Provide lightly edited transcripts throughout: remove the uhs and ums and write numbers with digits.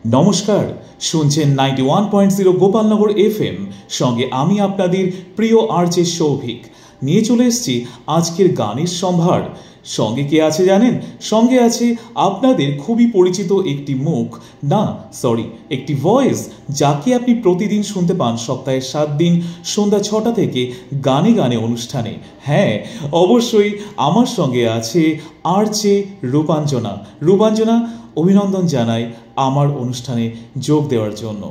নমস্কার, শুনছেন 91.0 গোপালনগর FM। সঙ্গে আমি আপনাদের প্রিয় আরজে সৌভিক নিয়ে চলে এসেছি আজকের গানের সম্ভার। সঙ্গে কে আছে জানেন? সঙ্গে আছে আপনাদের খুবই পরিচিত একটি মুখ, না সরি একটি ভয়েস, যাকে আপনি প্রতিদিন শুনতে পান সপ্তাহে 7 দিন সন্ধ্যা 6টা থেকে গানে গানে অনুষ্ঠানে। হ্যাঁ, অবশ্যই আমার সঙ্গে আছে আরজে রূপাঞ্জনা। রূপাঞ্জনা, অভিনন্দন জানাই আমার অনুষ্ঠানে যোগ দেওয়ার জন্য।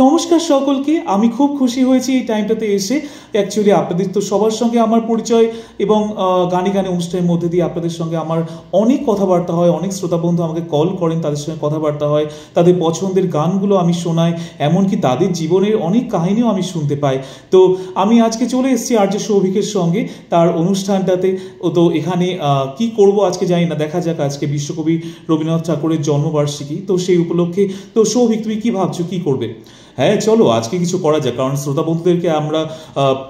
নমস্কার সকলকে, আমি খুব খুশি হয়েছি এই টাইমটাতে এসে। অ্যাকচুয়ালি আপনাদের তো সবার সঙ্গে আমার পরিচয় এবং গানে গানে অনুষ্ঠানের মধ্যে দিয়ে আপনাদের সঙ্গে আমার অনেক কথাবার্তা হয়। অনেক শ্রোতা বন্ধু আমাকে কল করেন, তাদের সঙ্গে কথাবার্তা হয়, তাদের পছন্দের গানগুলো আমি শোনাই, এমনকি তাদের জীবনের অনেক কাহিনীও আমি শুনতে পাই। তো আমি আজকে চলে এসেছি আরজে সৌভিকের সঙ্গে তার অনুষ্ঠানটাতে। তো এখানে কি করব আজকে জানি না, দেখা যাক। আজকে বিশ্বকবি রবীন্দ্রনাথ ঠাকুরের জন্মবার্ষিকী, তো সেই উপলক্ষে তো সৌভিক তুমি কি ভাবছো, কি করবে? হ্যাঁ চলো আজকে কিছু করা যায়, কারণ শ্রোতা বন্ধুদেরকে আমরা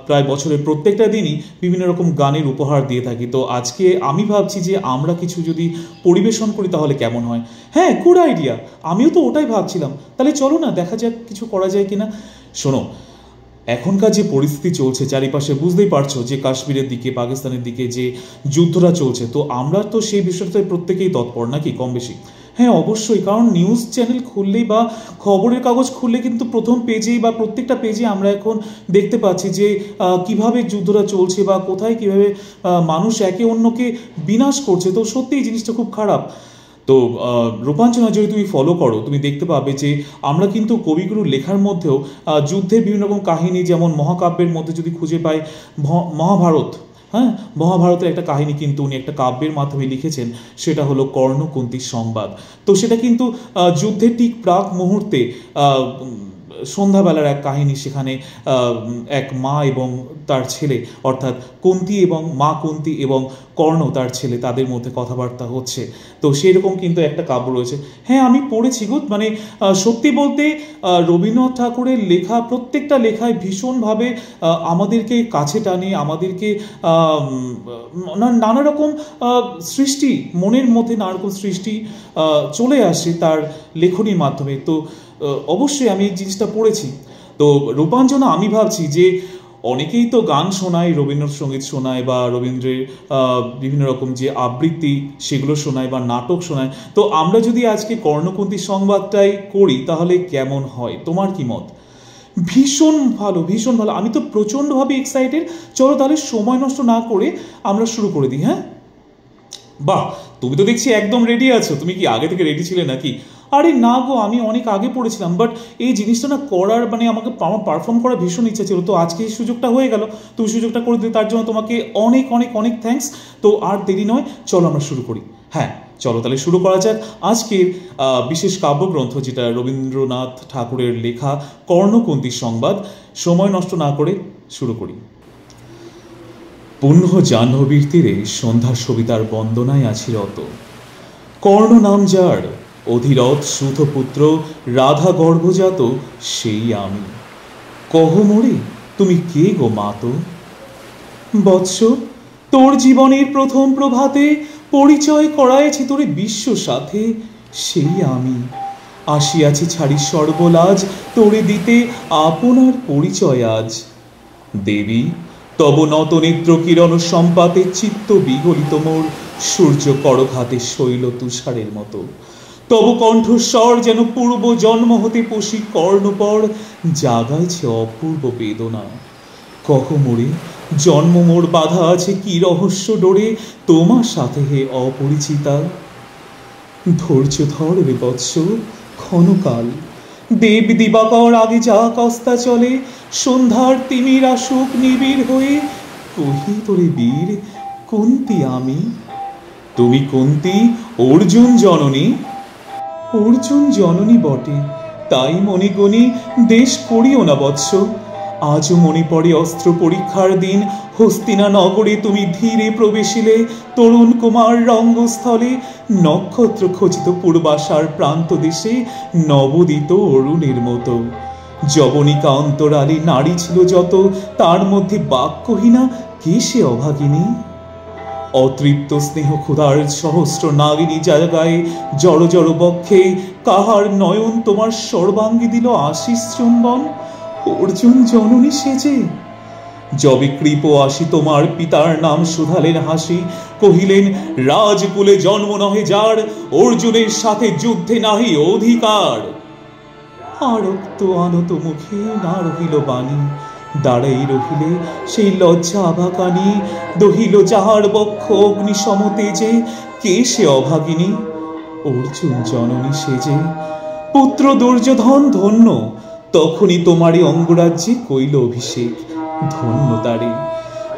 প্রায় বছরের প্রত্যেকটা দিনই বিভিন্ন রকম গানের উপহার দিয়ে থাকি। তো আজকে আমি ভাবছি যে আমরা কিছু যদি পরিবেশন করি তাহলে কেমন হয়। হ্যাঁ, গুড আইডিয়া, আমিও তো ওটাই ভাবছিলাম। তাহলে চলো না, দেখা যাক কিছু করা যায় কিনা। শোনো, এখনকার যে পরিস্থিতি চলছে চারিপাশে, বুঝতেই পারছো যে কাশ্মীরের দিকে, পাকিস্তানের দিকে যে যুদ্ধটা চলছে, তো আমরা তো সেই বিষয়টাতে প্রত্যেকেই তৎপর নাকি কম বেশি। হ্যাঁ অবশ্যই, কারণ নিউজ চ্যানেল খুললেই বা খবরের কাগজ খুললে কিন্তু প্রথম পেজেই বা প্রত্যেকটা পেজে আমরা এখন দেখতে পাচ্ছি যে কিভাবে যুদ্ধটা চলছে বা কোথায় কিভাবে মানুষ একে অন্যকে বিনাশ করছে। তো সত্যি এই জিনিসটা খুব খারাপ। তো রূপাঞ্জনা, যদি তুমি ফলো করো তুমি দেখতে পাবে যে আমরা কিন্তু কবিগুরুর লেখার মধ্যেও যুদ্ধের বিভিন্ন রকম কাহিনী, যেমন মহাকাব্যের মধ্যে যদি খুঁজে পাই মহাভারত। হ্যাঁ, মহাভারতের একটা কাহিনী কিন্তু উনি একটা কাব্যের মাধ্যমে লিখেছেন, সেটা হলো কর্ণ কুন্তির সংবাদ। তো সেটা কিন্তু যুদ্ধের ঠিক প্রাক মুহূর্তে সন্ধ্যাবেলার এক কাহিনী। সেখানে এক মা এবং তার ছেলে, অর্থাৎ কুন্তি এবং মা কুন্তি এবং কর্ণ তার ছেলে, তাদের মধ্যে কথাবার্তা হচ্ছে। তো সেরকম কিন্তু একটা কাব্য রয়েছে। হ্যাঁ আমি পড়েছি গো, মানে সত্যি বলতে রবীন্দ্রনাথ ঠাকুরের লেখা প্রত্যেকটা লেখায় ভীষণভাবে আমাদেরকে কাছে টানে, আমাদেরকে নানা রকম সৃষ্টি, মনের মধ্যে নানা রকম সৃষ্টি চলে আসে তার লেখনীর মাধ্যমে। তো অবশ্যই আমি এই জিনিসটা পড়েছি। তো রূপাঞ্জনা, আমি ভাবছি যে অনেকেই তো গান শোনায়, রবীন্দ্রসঙ্গীত শোনায় বা রবীন্দ্রের বিভিন্ন রকম যে আবৃত্তি সেগুলো শোনায় বা নাটক শোনায়। তো আমরা যদি আজকে কর্ণকুন্তি সংবাদটাই করি তাহলে কেমন হয়, তোমার কি মত? ভীষণ ভালো, ভীষণ ভালো, আমি তো প্রচণ্ডভাবে এক্সাইটেড। চলো তাহলে সময় নষ্ট না করে আমরা শুরু করে দিই। হ্যাঁ বাহ, তুমি তো দেখছি একদম রেডি আছো। তুমি কি আগে থেকে রেডি ছিলে নাকি? আরে না গো, আমি অনেক আগে পড়েছিলাম, বাট এই জিনিসটা না করার মানে আমার পারফর্ম করার ভীষণ ইচ্ছা ছিল। তো আজকে এই সুযোগটা হয়ে গেল, তুমি সুযোগটা করে দিলে তার জন্য তোমাকে অনেক অনেক অনেক থ্যাঙ্কস। তো আর দেরি নয়, চলো আমরা শুরু করি। হ্যাঁ চলো তাহলে শুরু করা যাক আজকের বিশেষ কাব্যগ্রন্থ, যেটা রবীন্দ্রনাথ ঠাকুরের লেখা কর্ণকুন্তির সংবাদ। সময় নষ্ট না করে শুরু করি। পুণ্য জাহ্নবীর তীরে সন্ধ্যা সবিতার বন্দনায় আছি রত। কর্ণ নাম যার, অধিরথ সুতপুত্র, রাধা গর্ভজাত সেই আমি। কহ মোরে তুমি কে গো মাতো? বৎস, তোর জীবনের প্রথম প্রভাতে পরিচয় করাইছি তোরে বিশ্ব সাথে, সেই আমি। আসিয়াছি ছাড়ি সর্বলাজ, তোরে দিতে আপনার পরিচয় আজ। দেবী, তব নত নেত্র কিরণ সম্পাতে চিত্ত বিগলিত মোর, সূর্য করঘাতে শৈল তুষারের মতো। তব কণ্ঠস্বর যেন পূর্ব জন্ম হতে পশি কর্ণপর, জাগাইছে অপূর্ব বেদনা। কহ মোরে, জন্ম মোর বাধা আছে কি রহস্য ডোরে, তোমার সাথে হে অপরিচিতা। ধৈর্য ধর রে বৎস, ক্ষণকাল। দেব দিবাকর আগে যা কস্তা চলে, সন্ধ্যার তিমির আসুক নিবিড় হয়ে, কহি তোরে বীর কুন্তি আমি। তুমি কুন্তি অর্জুন জননী। অর্জুন জননী বটে, তাই মণিগণি দেশ করিও না বৎস। আজও মনে পড়ে অস্ত্র পরীক্ষার দিন, হস্তিনা নগরে তুমি ধীরে প্রবেশিলে, তরুণ কুমার রঙ্গস্থলে, নক্ষত্র খচিত পূর্বাশার প্রান্ত দেশে, নবোদিত অরুণের মতো। যবনিকা অন্তরালে নারী ছিল যত, তার মধ্যে বাক্যহীনা কে সে অভাগিনী? অতৃপ্ত স্নেহ ক্ষুধার সহস্র নাগিনী জায়গায়, জড় জড় বক্ষে কাহার নয়ন তোমার সর্বাঙ্গে দিল আশিস চুম্বন? অর্জুন জননী সেজে। যবে কৃপ আসি তোমার পিতার নাম শুধালেন হাসি, কহিলেন রাজকুলে জন্ম নহে যার, অর্জুনের সাথে যুদ্ধে নাহি অধিকার। আরক্ত আনত মুখে না রহিল বাণী, দাঁড়াই রহিলে সেই লজ্জা আভাকানি। দহিল যাহার বক্ষ অগ্নি সমতেজে, কে সে অভাগিনী? অর্জুন জননী সেজে। পুত্র দুর্যোধন ধন্য, তখনই তোমারই অঙ্গরাজ্যে কইল অভিষেক। ধন্য তারে।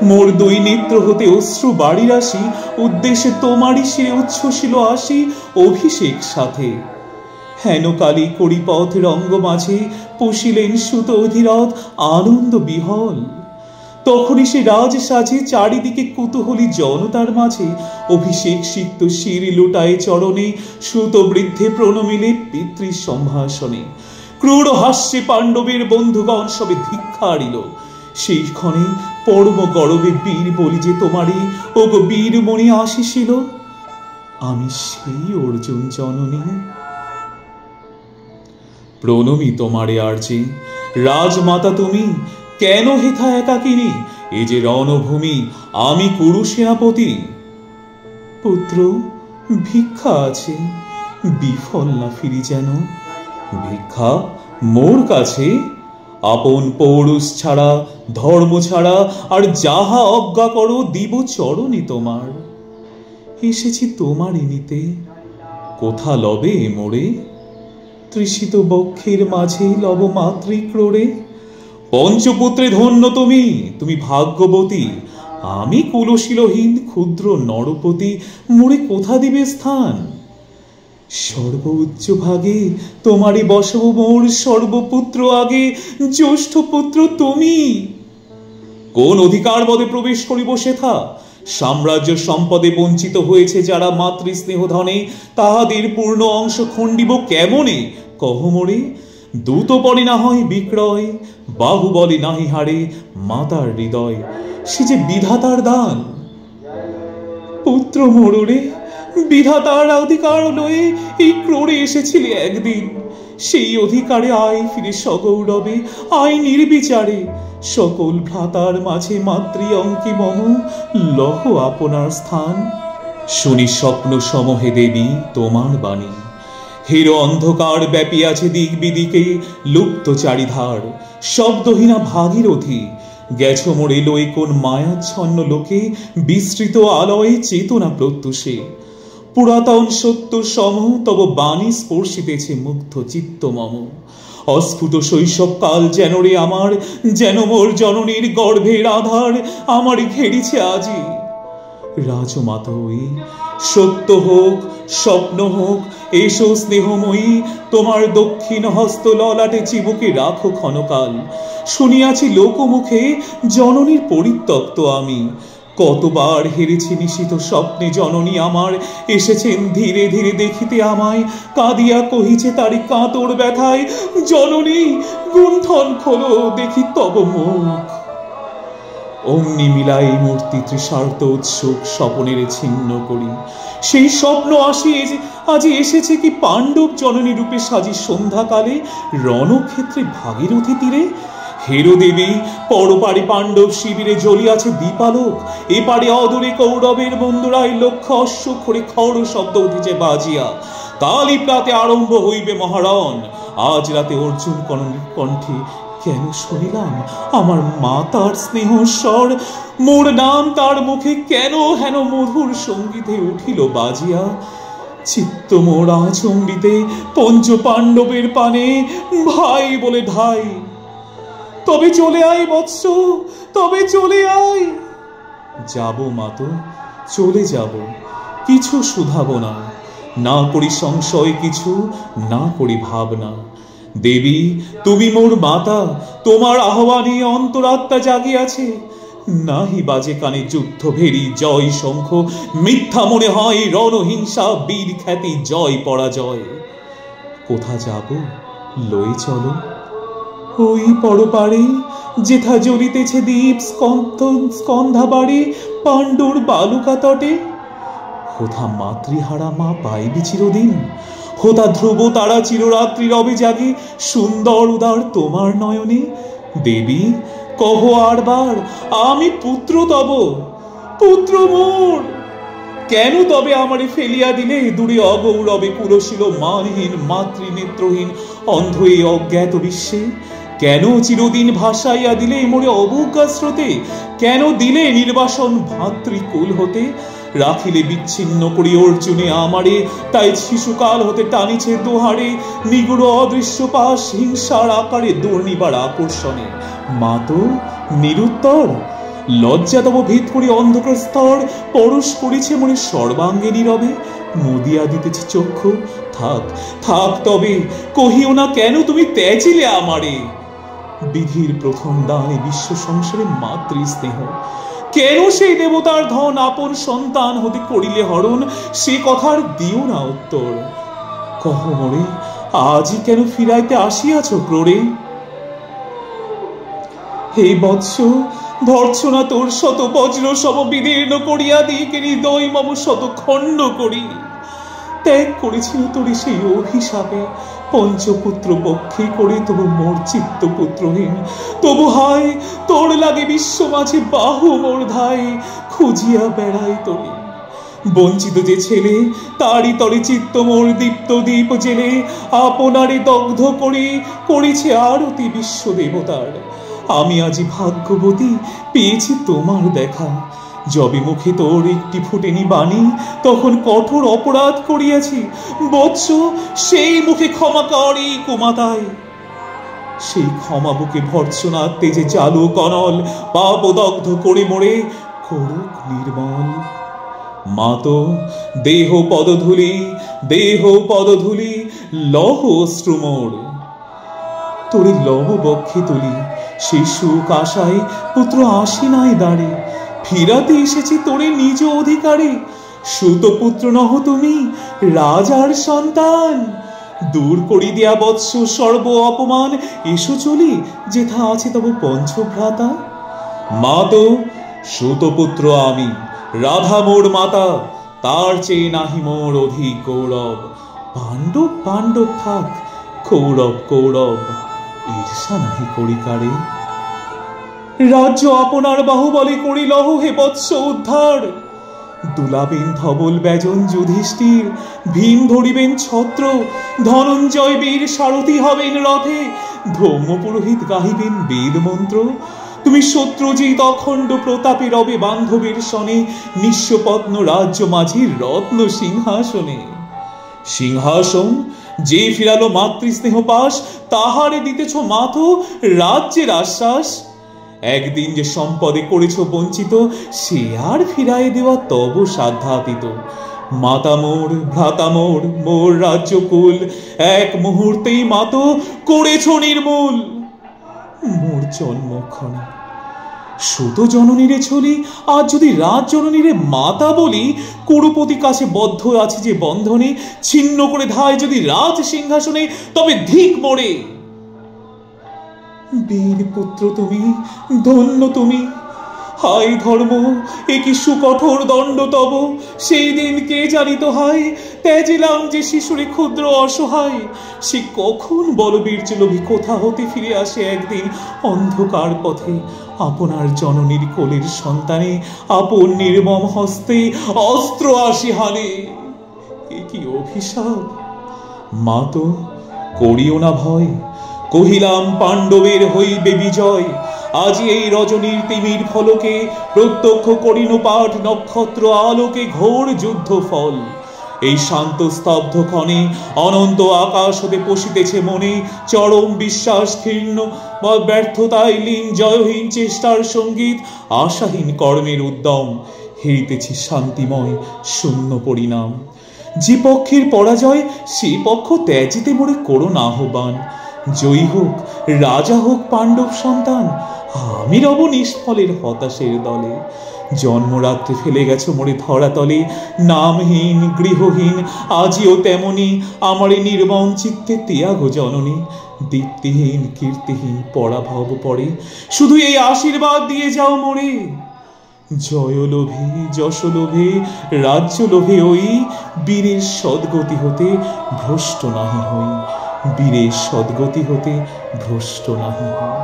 মোর দুই নেত্র হতে অশ্রু বাড়ি রাশি, উদ্দেশ্যে তোমারই শিরে উচ্ছ্বসিল আসি অভিষেক সাথে। হেন কালী করি পথ রঙ্গ মাঝে, পুষিলেন সুত অধিরথ আনন্দ বিহল। তখনই সে রাজ সাজে চারিদিকে কুতূহলী জনতার মাঝে, অভিষেক সিক্ত শির লুটায় চরণে, সুত বৃদ্ধে প্রণমিলে পিতৃ সম্ভাষণে। ক্রূর হাস্যে পাণ্ডবের বন্ধুগণ সবে ধিক্কারিল, সেই ক্ষণে পরম গরবে বীর বলি যে তোমারই, ও গো বীরমণি আসিছিল। আমি সেই অর্জুন জননী। প্রণমী তোমারে আর্যে, রাজমাতা তুমি, কেন হেথা একাকিনী? এ যে রণভূমি, আমি কুরু সেনাপতি। পুত্র ভিক্ষা আছে, বিফল না ফিরি যেন। ভিক্ষা মোর কাছে? আপন পৌরুষ ছাড়া, ধর্ম ছাড়া, আর যাহা অজ্ঞা করো দিব চরণে তোমার। এসেছি তোমারই নিতে, কোথা লবে মোরে? তৃষিত বক্ষের মাঝে লব মাতৃক্রোড়ে। পঞ্চপুত্রে ধন্য তুমি, তুমি ভাগ্যবতী। আমি কুলশীলহীন ক্ষুদ্র নরপতি, মোরে কোথা দিবে স্থান? সর্বোচ্চ ভাগে তোমারই বসব মোর, সর্বপুত্র আগে, জ্যেষ্ঠ পুত্র তুমি। কোন অধিকার বদে প্রবেশ করিব সেথা? সাম্রাজ্য সম্পদে বঞ্চিত হয়েছে যারা মাতৃস্নেহ ধনে, তাহাদের পূর্ণ অংশ খণ্ডিব কেমনে কহ মোরে? দূত পরে না হয় বিক্রয়, বাহুবলে নাহি হারে মাতার হৃদয়, সে যে বিধাতার দান। পুত্র মোরে, বিধাতার অধিকার লয়ে এই ক্রোড়ে এসেছিলে একদিন, সেই অধিকারে আয় ফিরে সগৌরবে, আয় নির্বিচারে। সকল ভ্রাতার মাঝে মাতৃ অঙ্কে মম, লহ আপনার স্থান। শুনি স্বপ্ন সমহে দেবী তোমার বাণী, হিরো অন্ধকার ব্যাপিয়াছে দিক বিদিকে, লুপ্ত চারিধার শব্দহীনা ভাগীরথী। গেছ মোড়ে লই কোন মায়াচ্ছন্ন লোকে, বিস্তৃত আলয়ে চেতনা প্রত্যুষে। পুরাতন সত্য সম তব বাণী স্পর্শিতেছে মুগ্ধ চিত্ত মম। অস্ফুট শৈশব কাল যেন রে আমার, যেন মোর জননীর গর্ভের আধার আমার ঘেরিছে আজি। রাজমাতা ওই সত্য হোক স্বপ্ন হোক, এসো স্নেহময়ী, তোমার দক্ষিণ হস্ত ললাটে চিবুকে রাখো ক্ষণকাল। শুনিয়াছি লোকমুখে জননীর পরিত্যক্ত আমি, কতবার হেরেছি নিশিত স্বপ্নে জননী আমার। এসেছেন ধীরে ধীরে দেখিতে আমায়, কাঁদিয়া কহিছে তারি কাতর ব্যথায়, জননী গুণ্ঠন খোলো দেখি তব মুখ। অগ্নি মিলাই মূর্তি তৃষার্ত উৎসুক স্বপনের ছিন্ন করি, সেই স্বপ্ন আসি আজি এসেছে কি পাণ্ডব জননী রূপে সাজি সন্ধ্যাকালে রণক্ষেত্রে ভাগীরথী তীরে। হেরো দেবী পরপারে পাণ্ডব শিবিরে জ্বলিয়াছে দীপালোক, এপারে অদূরে কৌরবের বন্ধুরাই লক্ষ অশ্ব খড়ে খড় শব্দ উঠেছে বাজিয়া। কালী প্রাতে আরম্ভ হইবে মহারণ, আজ রাতে অর্জুন কণ্ঠে কেন শুনিলাম আমার মাতার স্নেহ স্বর। মোর নাম তার মুখে কেন হেন মধুর সঙ্গীতে উঠিল বাজিয়া। চিত্ত মোর আচম্বিতে পঞ্চ পাণ্ডবের পানে, ভাই বলে ধাই। তবে চলে আয় বৎস, তবে চলে আয়। যাব মাতো, চলে যাব, কিছু শুধাব না, না করি সংশয় কিছু, না করি ভাবনা। দেবী তুমি মোর মাতা, তোমার আহ্বানে অন্তরাত্মা জাগিয়াছে। নাহি বাজে কানে যুদ্ধ ভেরি জয় শঙ্খ, মিথ্যা মনে হয় রণহিংসা বীর খ্যাতি জয় পরাজয়। কোথা যাব লই চলো, ওই পরপারে যেথা জ্বলিতেছে দ্বীপ স্কন্ধা বাড়ি পাণ্ডুর বালুকা তটে। কোথা মাতৃহারা মা পাইবি চিরদিন, হোতা ধ্রুব তারা চিররাত্রি রবে জাগে সুন্দর উদার তোমার নয়নে। দেবী কহ আরবার আমি পুত্র তব, পুত্র মোর। কেন তবে আমারে ফেলিয়া দিলে দূরে অগৌরবে কুলশীল মানহীন মাতৃনেত্রহীন অন্ধ এই অজ্ঞাত বিশ্বে? কেন চিরদিন ভাসাইয়া দিলে মোরে অবজ্ঞা স্রোতে? কেন দিলে নির্বাসন ভাতৃকুল হতে? রাখিলে বিচ্ছিন্ন করি অর্জুনে আমারে, তাই শিশুকাল হতে টানিছে দোহারে নিগুড় অদৃশ্য পাশ হিংসার আকারে দুর্নিবার আকর্ষণে। মা তো নিরুত্তর, লজ্জা তব ভেদ করি অন্ধকার স্তর পরশ করিছে মনে সর্বাঙ্গে নীরবে। মুদিয়া দিতেছে চক্ষু, থাক থাক তবে কহিও না কেন তুমি ত্যাজিলে আমারে। বিধির প্রথম দানে বিশ্ব সংসারে মাতৃ স্নেহ, কেন সেই দেবতার ধন আপন সন্তান হতে করিলে হরণ? সে কথার দিও না উত্তর, কহ মোরে আজই কেন ফিরাইতে আসিয়াছ ক্রোড়ে? হে বৎস ভর্ৎসনা তোর শত বজ্র সম বিদীর্ণ করিয়া দিকে হৃদয় মম শত খণ্ড করি। ত্যাগ করেছিল তোরে সেই অভিশাপে পঞ্চপুত্র পক্ষে করে, তবু মোর চিত্ত পুত্রহীন। তবু হায় তোর লাগে বিশ্ব মাঝে বাহু মোর ধায় খুঁজিয়া বেড়াই তোরে। বঞ্চিত যে ছেলে তারই তরে চিত্ত মোর দীপ্ত দীপ জেলে আপনারে দগ্ধ করে করেছে আরতি বিশ্ব দেবতার। আমি আজি ভাগ্যবতী পেয়েছি তোমার দেখা, যবে মুখে তোর একটি ফুটেনি বাণী তখন কঠোর অপরাধ করিয়াছি। বৎস সেই মুখে ক্ষমা করি কুমাতায়, সেই ক্ষমা বুকে ভর্ৎসনা তেজে জালু কনল পাপ দগ্ধ করে মোড়ে করুক নির্মল। মা তো দেহ পদধূলি, দেহ পদধূলি লহ অশ্রুমোর। তোরে লহ বক্ষে তুলি সেই সুখ আশায় পুত্র আসি নাই দাঁড়ে, ফিরাতে এসেছি তোরে নিজ অধিকারে। সুতপুত্র নহ তুমি রাজার সন্তান, দূর করি দিয়া বৎস সর্ব অপমান। এসো চলি যেথা আছে তব পঞ্চভ্রাতা। মা তো সুতপুত্র আমি, রাধা মোর মাতা, তার চেয়ে নাহি মোর অধিক গৌরব। পাণ্ডব পাণ্ডব থাক, কৌরব কৌরব ঈর্ষা নাহি করি কারে। রাজ্য আপনার বাহুবলে করিলহ হে বৎস উদ্ধার। দুলাবেন ধবল ব্যজন যুধিষ্ঠির, ভীম ধরিবেন ছত্র, ধনঞ্জয় বীর সারথি হবেন রথে, ধৌম পুরোহিত গাহিবেন বেদ মন্ত্র। তুমি শত্রুজিৎ অখণ্ড প্রতাপে রবে বান্ধবের সনে, নিঃস্বপত্ন রাজ্য মাঝির রত্ন সিংহাসনে। সিংহাসন যে ফিরালো মাতৃস্নেহ পাশ, তাহারে দিতেছ মাথো রাজ্যের আশ্বাস। একদিন যে সম্পদে করেছ বঞ্চিত, সে আর ফিরাই দেওয়া তব সাধ্যাতীত। মাতা মোর ভ্রাতা মোর মোর রাজ্যকুল, এক মুহূর্তেই মাতো করেছ নির্মূল। মোর জন্মক্ষণে সুত জননীরে ছলি, আজ যদি রাজ জননীরে মাতা বলি, কুরুপতি কাছে বদ্ধ আছে যে বন্ধনে, ছিন্ন করে ধায় যদি রাজ সিংহাসনে, তবে ধিক মোরে। বীর পুত্র তুমি, ধন্য তুমি। হায় ধর্ম, এ কি সুকঠোর দণ্ড তব। সেই দিন কে জানিত হায়, ত্যাজিলাম যে শিশুরে ক্ষুদ্র অসহায়। সে কখন বলবীর্য লোভী কোথা হতে ফিরে আসে একদিন অন্ধকার পথে, আপনার জননীর কোলের সন্তানে আপন নির্মম হস্তে অস্ত্র আসি হানে। এ কি অভিশাপ! মা তো করিও না ভয়, কহিলাম পাণ্ডবের হইবে বিজয়। আজি এই রজনীর তিমির ফলকে প্রত্যক্ষ করিন পাঠ নক্ষত্র আলোকে ঘোর যুদ্ধ ফল। এই শান্ত স্তব্ধ ক্ষণে অনন্ত আকাশ হতে পশিতেছে মনে, চরম বিশ্বাস ক্ষীর্ণ বা ব্যর্থতায় লীন জয়হীন চেষ্টার সঙ্গীত, আশাহীন কর্মের উদ্যম, হেরিতেছি শান্তিময় শূন্য পরিণাম। যে পক্ষের পরাজয় সে পক্ষ ত্যাজিতে মোরে করুণ আহ্বান। জয়ী হোক রাজা হোক পাণ্ডব সন্তান, আমি রব নিষ্ফলের হতাশের দলে। জন্মরাত্রে ফেলে গেছো মোরে ধরাতলে, নামহীন গৃহহীন আজিও তেমনি আমারে নির্মম চিত্তে ত্যাগ জননী। দীপ্তিহীন কীর্তিহীন পরাভব পরে, শুধু এই আশীর্বাদ দিয়ে যাও মোরে। জয় লোভে যশ লোভে রাজ্য লোভে ওই বীরের সদ্গতি হতে ভ্রষ্ট নাহি হই, বীরের সদ্গতি হতে ভ্রষ্ট নাহি হই।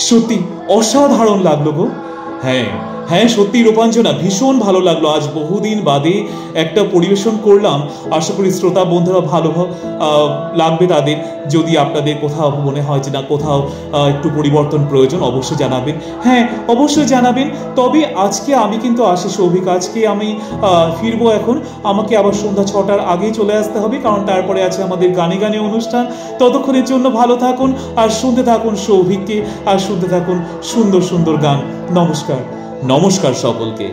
সত্যি অসাধারণ লাগলো গো। হ্যাঁ হ্যাঁ, সত্যি রূপাঞ্জনা, ভীষণ ভালো লাগলো। আজ বহুদিন বাদে একটা পরিবেশন করলাম। আশা করি শ্রোতা বন্ধুরা ভালো লাগবে তাদের। যদি আপনাদের কোথাও মনে হয় যে না কোথাও একটু পরিবর্তন প্রয়োজন, অবশ্যই জানাবেন। হ্যাঁ অবশ্যই জানাবেন। তবে আজকে আমি কিন্তু আসি সৌভিক, আজকে আমি ফিরবো এখন। আমাকে আবার সন্ধ্যা 6টার আগেই চলে আসতে হবে, কারণ তারপরে আছে আমাদের গানে গানে অনুষ্ঠান। ততক্ষণের জন্য ভালো থাকুন আর শুনতে থাকুন সৌভিককে, আর শুনতে থাকুন সুন্দর সুন্দর গান। নমস্কার, নমস্কার সকলকে।